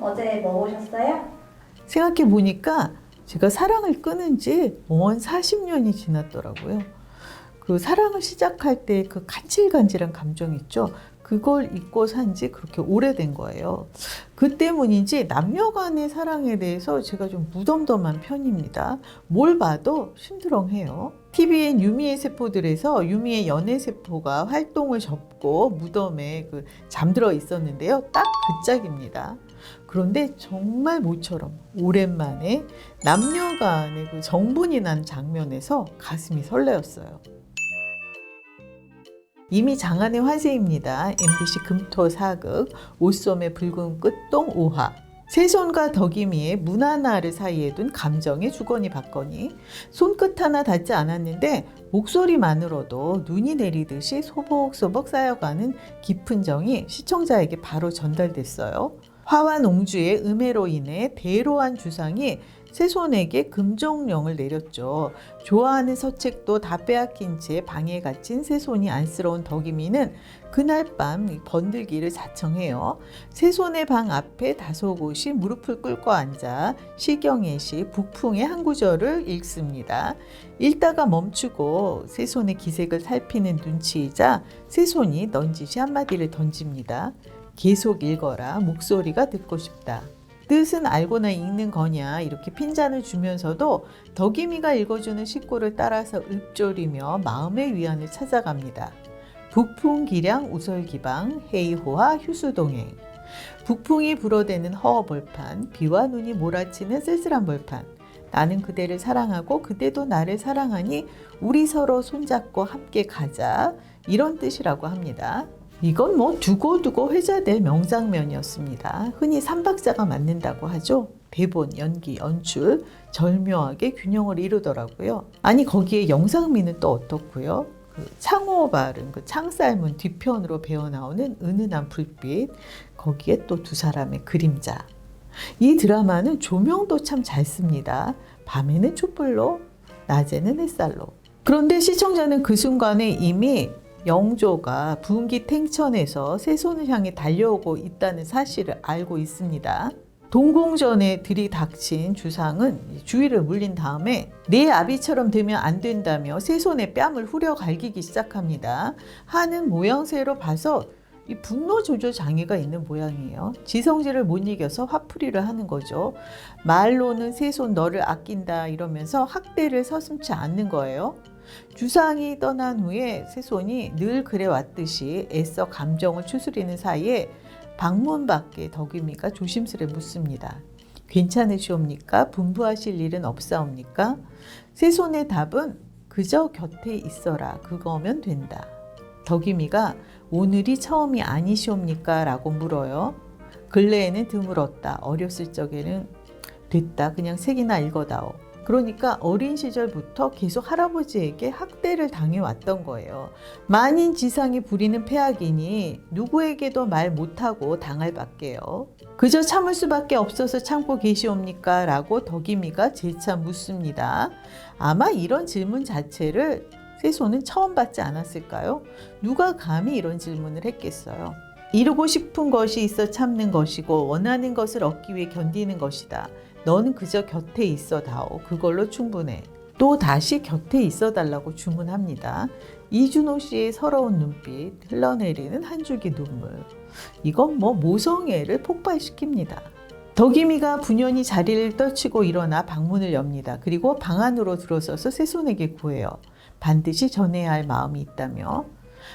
어제 뭐 보셨어요? 생각해 보니까 제가 사랑을 끊은 지 40년이 지났더라고요. 그 사랑을 시작할 때 그 간질간질한 감정 있죠? 그걸 잊고 산 지 그렇게 오래된 거예요. 그 때문인지 남녀 간의 사랑에 대해서 제가 좀 무덤덤한 편입니다. 뭘 봐도 심드렁해요. TVN 유미의 세포들에서 유미의 연애세포가 활동을 접고 무덤에 잠들어 있었는데요. 딱 그 짝입니다. 그런데 정말 모처럼 오랜만에 남녀 간의 그 정분이 난 장면에서 가슴이 설레었어요. 이미 장안의 화제입니다. MBC 금토 사극 옷소매 붉은 끝동 5화. 세손과 덕이미의 문 하나를 사이에 둔 감정의 주거니 받거니. 손끝 하나 닿지 않았는데 목소리만으로도 눈이 내리듯이 소복소복 쌓여가는 깊은 정이 시청자에게 바로 전달됐어요. 화와 농주의 음해로 인해 대로한 주상이 세손에게 금종령을 내렸죠. 좋아하는 서책도 다 빼앗긴 채 방에 갇힌 세손이 안쓰러운 덕이미는 그날 밤 번들기를 자청해요. 세손의 방 앞에 다소곳이 무릎을 꿇고 앉아 시경애시 북풍의 한 구절을 읽습니다. 읽다가 멈추고 세손의 기색을 살피는 눈치이자 세손이 넌지시 한마디를 던집니다. 계속 읽어라. 목소리가 듣고 싶다. 뜻은 알고나 읽는 거냐 이렇게 핀잔을 주면서도 덕이미가 읽어주는 식구를 따라서 읊조리며 마음의 위안을 찾아갑니다. 북풍기량 우설기방 헤이호와 휴수동행. 북풍이 불어대는 허허벌판, 비와 눈이 몰아치는 쓸쓸한 벌판. 나는 그대를 사랑하고 그대도 나를 사랑하니 우리 서로 손잡고 함께 가자, 이런 뜻이라고 합니다. 이건 두고두고 회자될 명장면이었습니다. 흔히 삼박자가 맞는다고 하죠. 대본, 연기, 연출 절묘하게 균형을 이루더라고요. 아니 거기에 영상미는 또 어떻고요? 창호 바른 창살문 뒤편으로 배어나오는 은은한 불빛, 거기에 또 두 사람의 그림자. 이 드라마는 조명도 참 잘 씁니다. 밤에는 촛불로, 낮에는 햇살로. 그런데 시청자는 그 순간에 이미 영조가 부은기 탱천에서 세손을 향해 달려오고 있다는 사실을 알고 있습니다. 동공전에 들이닥친 주상은 주위를 물린 다음에 내 아비처럼 되면 안 된다며 세손의 뺨을 후려 갈기기 시작합니다. 하는 모양새로 봐서 이 분노 조절 장애가 있는 모양이에요. 지성질을 못 이겨서 화풀이를 하는 거죠. 말로는 세손 너를 아낀다 이러면서 학대를 서슴지 않는 거예요. 주상이 떠난 후에 세손이 늘 그래왔듯이 애써 감정을 추스리는 사이에 방문 밖에 덕이미가 조심스레 묻습니다. 괜찮으시옵니까? 분부하실 일은 없사옵니까? 세손의 답은 그저 곁에 있어라. 그거면 된다. 덕이미가 오늘이 처음이 아니시옵니까? 라고 물어요. 근래에는 드물었다. 어렸을 적에는 됐다. 그냥 책이나 읽어다오. 그러니까 어린 시절부터 계속 할아버지에게 학대를 당해왔던 거예요. 만인 지상이 부리는 폐악이니 누구에게도 말 못하고 당할 밖에요. 그저 참을 수밖에 없어서 참고 계시옵니까? 라고 덕이미가 재차 묻습니다. 아마 이런 질문 자체를 세손은 처음 받지 않았을까요? 누가 감히 이런 질문을 했겠어요? 이루고 싶은 것이 있어 참는 것이고 원하는 것을 얻기 위해 견디는 것이다. 너는 그저 곁에 있어 다오. 그걸로 충분해. 또 다시 곁에 있어 달라고 주문합니다. 이준호 씨의 서러운 눈빛, 흘러내리는 한 줄기 눈물. 이건 모성애를 폭발시킵니다. 덕이미가 분연히 자리를 떨치고 일어나 방문을 엽니다. 그리고 방 안으로 들어서서 세손에게 구해요. 반드시 전해야 할 마음이 있다며.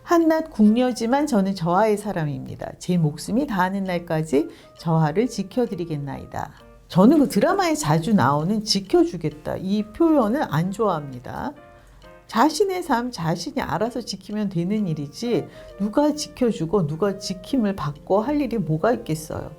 한낱 궁녀지만 저는 저하의 사람입니다. 제 목숨이 다하는 날까지 저하를 지켜드리겠나이다. 저는 그 드라마에 자주 나오는 지켜주겠다 이 표현을 안 좋아합니다. 자신의 삶 자신이 알아서 지키면 되는 일이지 누가 지켜주고 누가 지킴을 받고 할 일이 뭐가 있겠어요.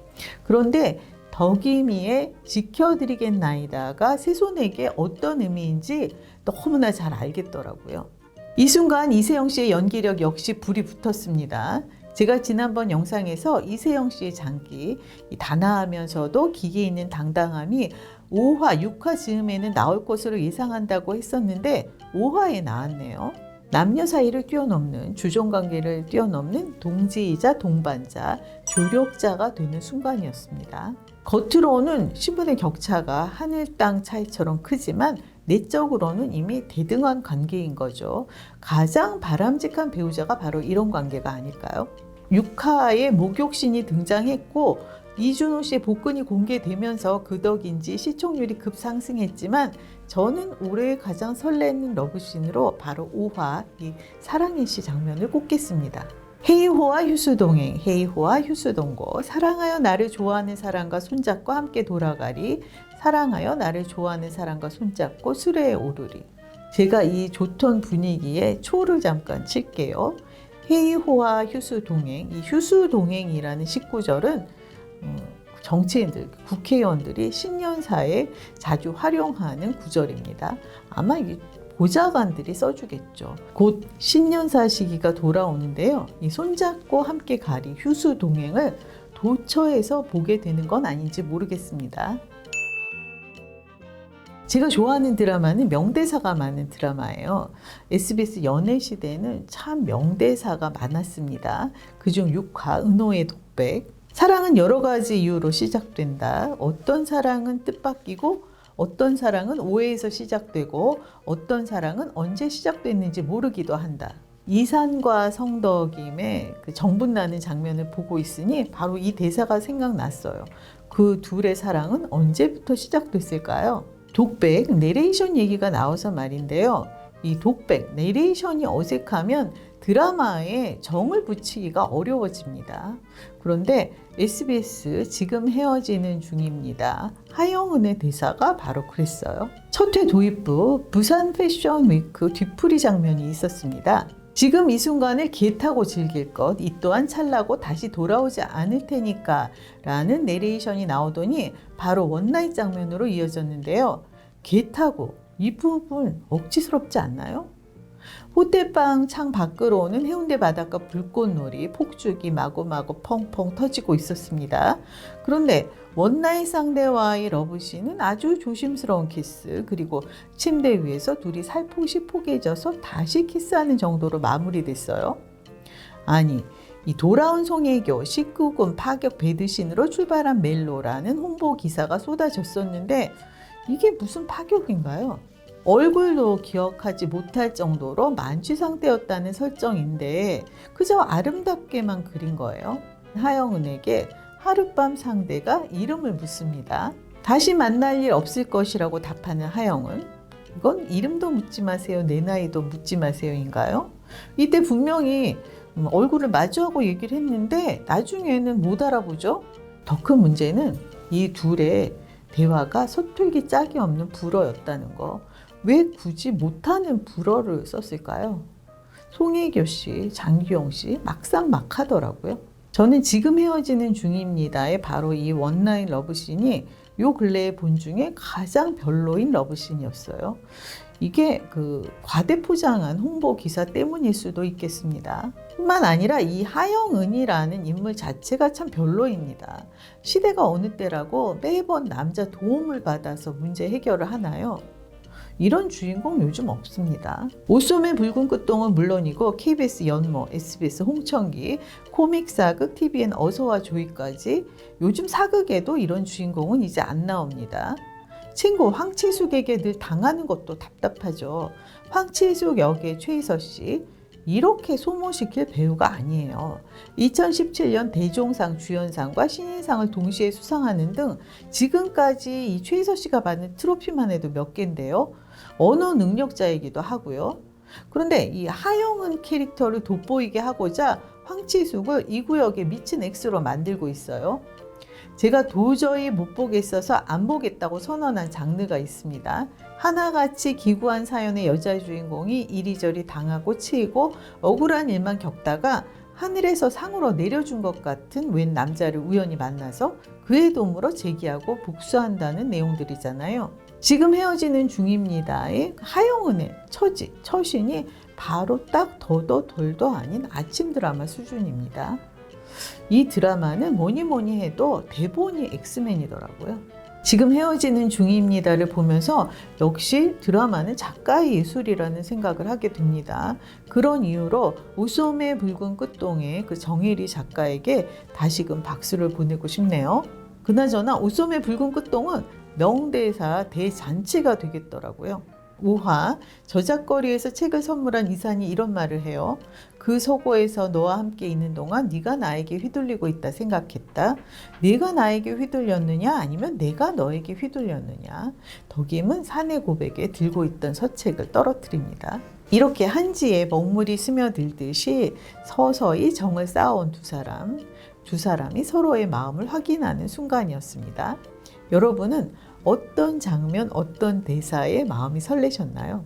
그런데 덕이미의 지켜드리겠나이다가 세손에게 어떤 의미인지 너무나 잘 알겠더라고요. 이 순간 이세영 씨의 연기력 역시 불이 붙었습니다. 제가 지난번 영상에서 이세영 씨의 장기, 단아하면서도 기계 있는 당당함이 5화, 6화 즈음에는 나올 것으로 예상한다고 했었는데 5화에 나왔네요. 남녀 사이를 뛰어넘는, 주종관계를 뛰어넘는 동지이자 동반자, 조력자가 되는 순간이었습니다. 겉으로는 신분의 격차가 하늘 땅 차이처럼 크지만 내적으로는 이미 대등한 관계인 거죠. 가장 바람직한 배우자가 바로 이런 관계가 아닐까요? 6화에 목욕신이 등장했고 이준호 씨의 복근이 공개되면서 그 덕인지 시청률이 급상승했지만 저는 올해 가장 설레는 러브씬으로 바로 5화 이 사랑의 시 장면을 꼽겠습니다. 헤이호와 휴수동행, 헤이호와 휴수동고, 사랑하여 나를 좋아하는 사람과 손잡고 함께 돌아가리, 사랑하여 나를 좋아하는 사람과 손잡고 수레에 오르리. 제가 이 좋던 분위기에 초를 잠깐 칠게요. 헤이호와 휴수동행, 이 휴수동행이라는 19절은 정치인들, 국회의원들이 신년사에 자주 활용하는 구절입니다. 아마 이 보좌관들이 써주겠죠. 곧 신년사 시기가 돌아오는데요. 이 손잡고 함께 가리 휴수 동행을 도처에서 보게 되는 건 아닌지 모르겠습니다. 제가 좋아하는 드라마는 명대사가 많은 드라마예요. SBS 연애시대에는 참 명대사가 많았습니다. 그중 6화 은호의 독백. 사랑은 여러 가지 이유로 시작된다. 어떤 사랑은 뜻밖이고 어떤 사랑은 오해에서 시작되고 어떤 사랑은 언제 시작됐는지 모르기도 한다. 이산과 성덕임의 그 정분나는 장면을 보고 있으니 바로 이 대사가 생각났어요. 그 둘의 사랑은 언제부터 시작됐을까요? 독백, 내레이션 얘기가 나와서 말인데요. 이 독백, 내레이션이 어색하면 드라마에 정을 붙이기가 어려워집니다. 그런데 SBS 지금 헤어지는 중입니다. 하영은의 대사가 바로 그랬어요. 첫 회 도입부 부산 패션 위크 뒤풀이 장면이 있었습니다. 지금 이 순간을 개 타고 즐길 것, 이 또한 찰나고 다시 돌아오지 않을 테니까 라는 내레이션이 나오더니 바로 원나잇 장면으로 이어졌는데요. 개 타고 이 부분 억지스럽지 않나요? 호텔방 창 밖으로는 해운대 바닷가 불꽃놀이, 폭죽이 마구마구 펑펑 터지고 있었습니다. 그런데 원나잇 상대와의 러브씬은 아주 조심스러운 키스, 그리고 침대 위에서 둘이 살포시 포개져서 다시 키스하는 정도로 마무리됐어요. 아니, 이 돌아온 송혜교 19금 파격 배드신으로 출발한 멜로라는 홍보 기사가 쏟아졌었는데 이게 무슨 파격인가요? 얼굴도 기억하지 못할 정도로 만취 상태였다는 설정인데 그저 아름답게만 그린 거예요. 하영은에게 하룻밤 상대가 이름을 묻습니다. 다시 만날 일 없을 것이라고 답하는 하영은, 이건 이름도 묻지 마세요, 내 나이도 묻지 마세요인가요? 이때 분명히 얼굴을 마주하고 얘기를 했는데 나중에는 못 알아보죠. 더 큰 문제는 이 둘의 대화가 서툴기 짝이 없는 불어였다는 거. 왜 굳이 못하는 불어를 썼을까요? 송혜교 씨, 장기영 씨 막상 막하더라고요. 저는 지금 헤어지는 중입니다의 바로 이 원나잇 러브씬이 요 근래에 본 중에 가장 별로인 러브씬이었어요. 이게 그 과대포장한 홍보 기사 때문일 수도 있겠습니다. 뿐만 아니라 이 하영은이라는 인물 자체가 참 별로입니다. 시대가 어느 때라고 매번 남자 도움을 받아서 문제 해결을 하나요? 이런 주인공 요즘 없습니다. 오소매 붉은 끝동은 물론이고 KBS 연모, SBS 홍천기, 코믹 사극, TVN 어서와 조이까지 요즘 사극에도 이런 주인공은 이제 안 나옵니다. 친구 황치숙에게 늘 당하는 것도 답답하죠. 황치숙 역의 최희서 씨, 이렇게 소모시킬 배우가 아니에요. 2017년 대종상 주연상과 신인상을 동시에 수상하는 등 지금까지 이 최희서 씨가 받는 트로피만 해도 몇 개인데요. 언어 능력자이기도 하고요. 그런데 이 하영은 캐릭터를 돋보이게 하고자 황치숙을 이 구역에 미친 X로 만들고 있어요. 제가 도저히 못 보겠어서 안 보겠다고 선언한 장르가 있습니다. 하나같이 기구한 사연의 여자 주인공이 이리저리 당하고 치이고 억울한 일만 겪다가 하늘에서 상으로 내려준 것 같은 웬 남자를 우연히 만나서 그의 도움으로 재기하고 복수한다는 내용들이잖아요. 지금 헤어지는 중입니다의 하영은의 처신이 바로 딱 더도 덜도 아닌 아침 드라마 수준입니다. 이 드라마는 뭐니 해도 대본이 엑스맨이더라고요. 지금 헤어지는 중입니다를 보면서 역시 드라마는 작가의 예술이라는 생각을 하게 됩니다. 그런 이유로 옷소매의 붉은 끝동의 그 정혜리 작가에게 다시금 박수를 보내고 싶네요. 그나저나 옷소매의 붉은 끝동은 명대사 대잔치가 되겠더라고요. 5화 저작거리에서 책을 선물한 이산이 이런 말을 해요. 그 서고에서 너와 함께 있는 동안 네가 나에게 휘둘리고 있다 생각했다. 네가 나에게 휘둘렸느냐 아니면 내가 너에게 휘둘렸느냐. 덕임은 사내 고백에 들고 있던 서책을 떨어뜨립니다. 이렇게 한지에 먹물이 스며들듯이 서서히 정을 쌓아온 두 사람이 서로의 마음을 확인하는 순간이었습니다. 여러분은 어떤 장면, 어떤 대사에 마음이 설레셨나요?